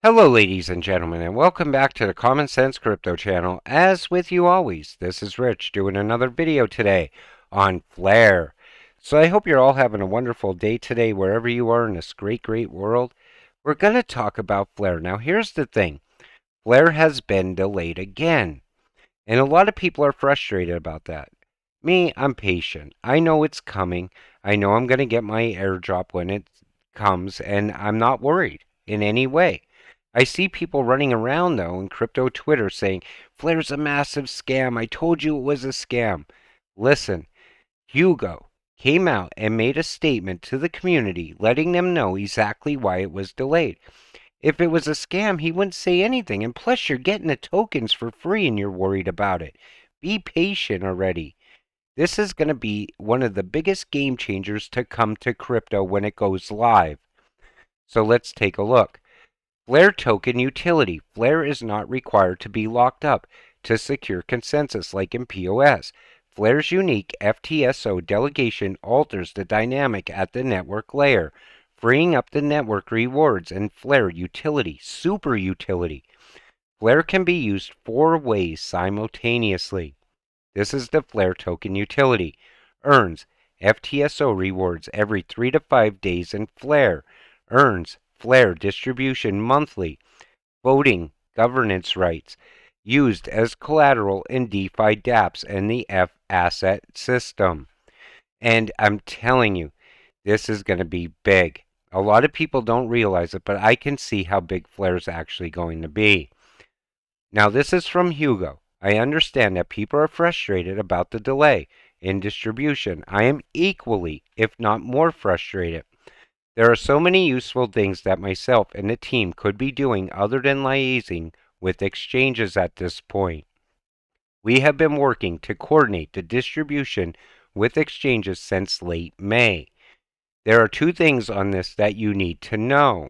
Hello, ladies and gentlemen, and welcome back to the Common Sense Crypto channel. As with you always, this is Rich doing another video today on Flare. So I hope you're all having a wonderful day today wherever you are in this great world. We're going to talk about Flare. Now, here's the thing. Flare has been delayed again, and a lot of people are frustrated about that. Me, I'm patient. I know it's coming. I know I'm going to get my airdrop when it comes, and I'm not worried in any way. I see people running around, though, in crypto Twitter saying, Flare's a massive scam. I told you it was a scam. Listen, Hugo came out and made a statement to the community letting them know exactly why it was delayed. If it was a scam, he wouldn't say anything. And plus, you're getting the tokens for free and you're worried about it. Be patient already. This is going to be one of the biggest game changers to come to crypto when it goes live. So let's take a look. Flare token utility. Flare is not required to be locked up to secure consensus like in POS. Flare's unique FTSO delegation alters the dynamic at the network layer, freeing up the network rewards and Flare utility, super utility. Flare can be used 4 ways simultaneously. This is the Flare token utility. Earns FTSO rewards every 3 to 5 days in Flare. Earns Flare distribution monthly. Voting governance rights. Used as collateral in DeFi dApps and the F asset system. And I'm telling you, this is going to be big. A lot of people don't realize it, but I can see how big Flare is actually going to be. Now, this is from Hugo. I understand that people are frustrated about the delay in distribution. I am equally, if not more, frustrated. There are so many useful things that myself and the team could be doing other than liaising with exchanges at this point. We have been working to coordinate the distribution with exchanges since late May. There are 2 things on this that you need to know.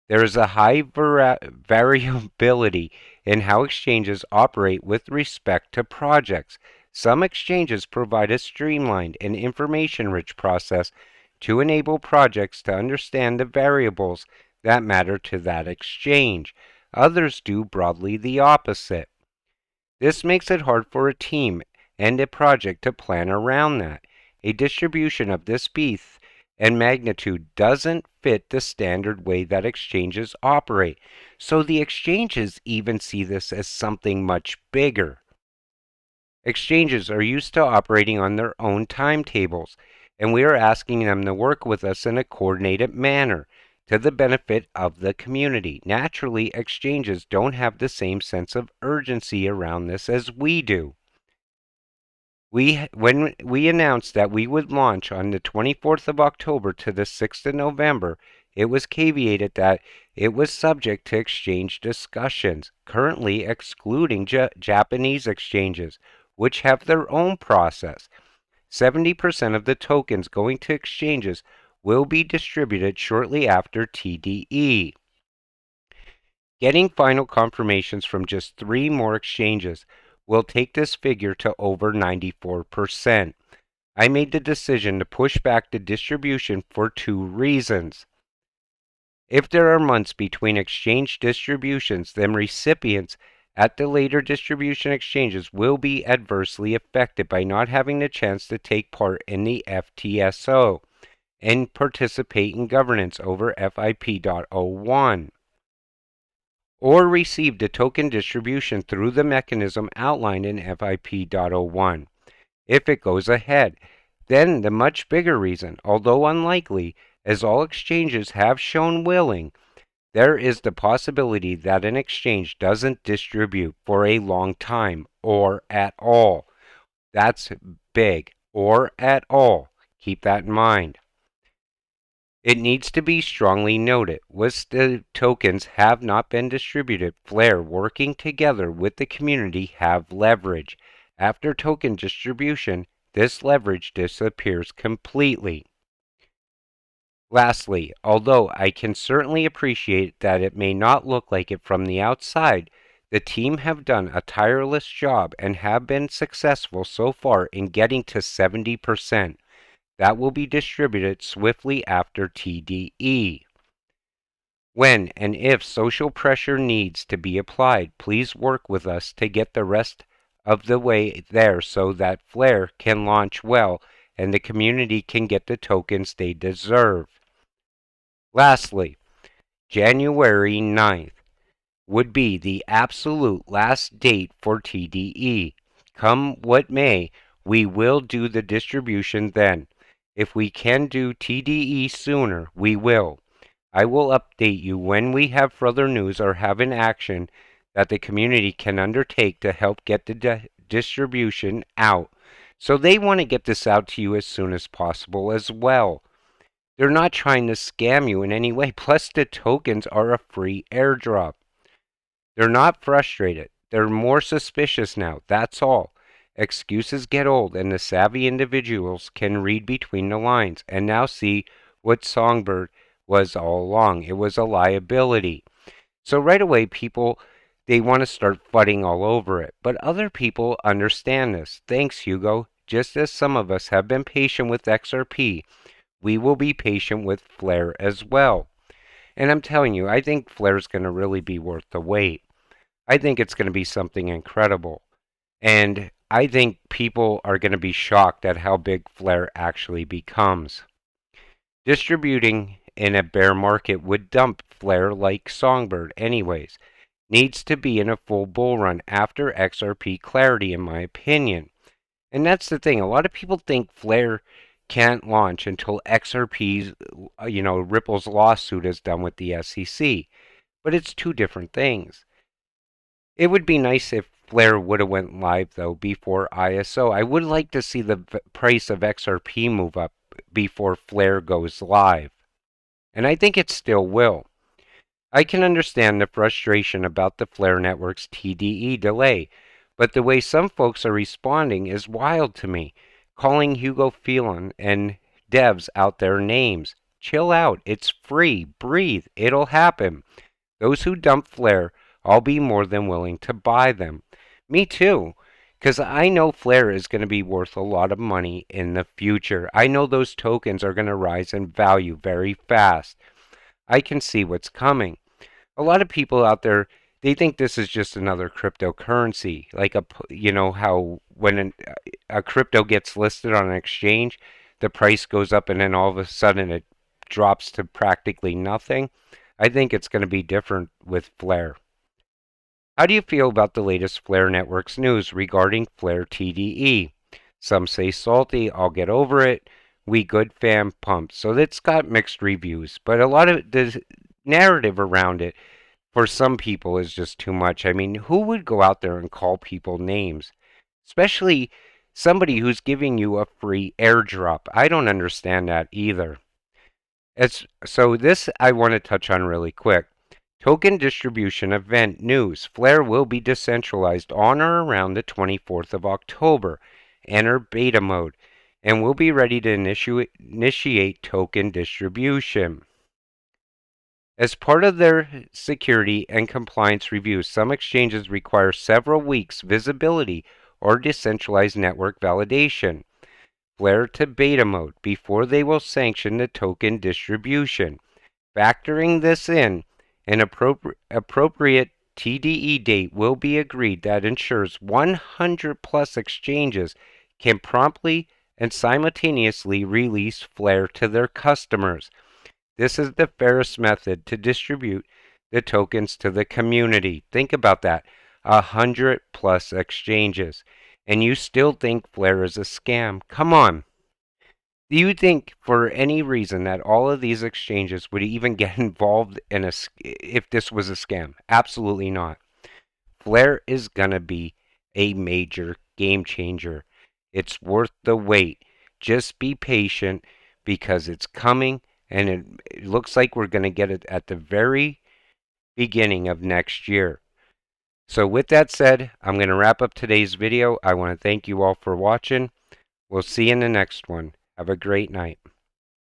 There is a high variability in how exchanges operate with respect to projects. Some exchanges provide a streamlined and information-rich process to enable projects to understand the variables that matter to that exchange. Others do broadly the opposite. This makes it hard for a team and a project to plan around that. A distribution of this beef and magnitude doesn't fit the standard way that exchanges operate, so the exchanges even see this as something much bigger. Exchanges are used to operating on their own timetables, and we are asking them to work with us in a coordinated manner to the benefit of the community. Naturally, exchanges don't have the same sense of urgency around this as we do. When we announced that we would launch on the 24th of October to the 6th of November, it was caveated that it was subject to exchange discussions, currently excluding Japanese exchanges, which have their own process. 70% of the tokens going to exchanges will be distributed shortly after TDE. Getting final confirmations from just 3 more exchanges will take this figure to over 94%. I made the decision to push back the distribution for 2 reasons. If there are months between exchange distributions, then recipients at the later distribution exchanges will be adversely affected by not having the chance to take part in the FTSO and participate in governance over FIP.01. Or receive the token distribution through the mechanism outlined in FIP.01. If it goes ahead, then the much bigger reason, although unlikely, as all exchanges have shown willing, there is the possibility that an exchange doesn't distribute for a long time or at all. That's big, or at all. Keep that in mind. It needs to be strongly noted, once the tokens have not been distributed, Flare working together with the community have leverage. After token distribution, this leverage disappears completely. Lastly, although I can certainly appreciate that it may not look like it from the outside, the team have done a tireless job and have been successful so far in getting to 70%. That will be distributed swiftly after TDE. When and if social pressure needs to be applied, please work with us to get the rest of the way there so that Flare can launch well and the community can get the tokens they deserve. Lastly, January 9th would be the absolute last date for TDE. Come what may, we will do the distribution then. If we can do TDE sooner, we will. I will update you when we have further news or have an action that the community can undertake to help get the distribution out. So they want to get this out to you as soon as possible as well. They're not trying to scam you in any way. Plus, the tokens are a free airdrop. They're not frustrated. They're more suspicious now. That's all. Excuses get old, and the savvy individuals can read between the lines and now see what Songbird was all along. It was a liability. So right away, people, they want to start fudding all over it. But other people understand this. Thanks, Hugo. Just as some of us have been patient with XRP, we will be patient with Flare as well. And I'm telling you, I think Flare's going to really be worth the wait. I think it's going to be something incredible. And I think people are going to be shocked at how big Flare actually becomes. Distributing in a bear market would dump Flare like Songbird anyways. Needs to be in a full bull run after XRP clarity, in my opinion. And that's the thing. A lot of people think Flare can't launch until XRP's, Ripple's lawsuit is done with the SEC. But it's two different things. It would be nice if Flare would have went live, though, before ISO. I would like to see the price of XRP move up before Flare goes live. And I think it still will. I can understand the frustration about the Flare network's TDE delay, but the way some folks are responding is wild to me, calling Hugo Phelan and devs out their names. Chill out, it's free, breathe, it'll happen. Those who dump Flare, I'll be more than willing to buy them. Me too, because I know Flare is going to be worth a lot of money in the future. I know those tokens are going to rise in value very fast. I can see what's coming. A lot of people out there, they think this is just another cryptocurrency, like how when a crypto gets listed on an exchange, the price goes up and then all of a sudden it drops to practically nothing. I think it's going to be different with Flare. How do you feel about the latest Flare Networks news regarding Flare TDE? Some say salty, I'll get over it. We good fam pumped. So it's got mixed reviews, but a lot of the narrative around it for some people is just too much. I mean, who would go out there and call people names? Especially somebody who's giving you a free airdrop. I don't understand that either. So this I want to touch on really quick. Token distribution event news. Flare will be decentralized on or around the 24th of October. Enter beta mode. And we'll be ready to initiate token distribution. As part of their security and compliance reviews, some exchanges require several weeks visibility or decentralized network validation. Flare to beta mode before they will sanction the token distribution. Factoring this in, an appropriate TDE date will be agreed that ensures 100 plus exchanges can promptly and simultaneously release Flare to their customers. This is the fairest method to distribute the tokens to the community. Think about that. 100 plus exchanges. And you still think Flare is a scam. Come on. Do you think for any reason that all of these exchanges would even get involved in if this was a scam? Absolutely not. Flare is going to be a major game changer. It's worth the wait. Just be patient because it's coming and it looks like we're going to get it at the very beginning of next year. So with that said, I'm going to wrap up today's video. I want to thank you all for watching. We'll see you in the next one. Have a great night.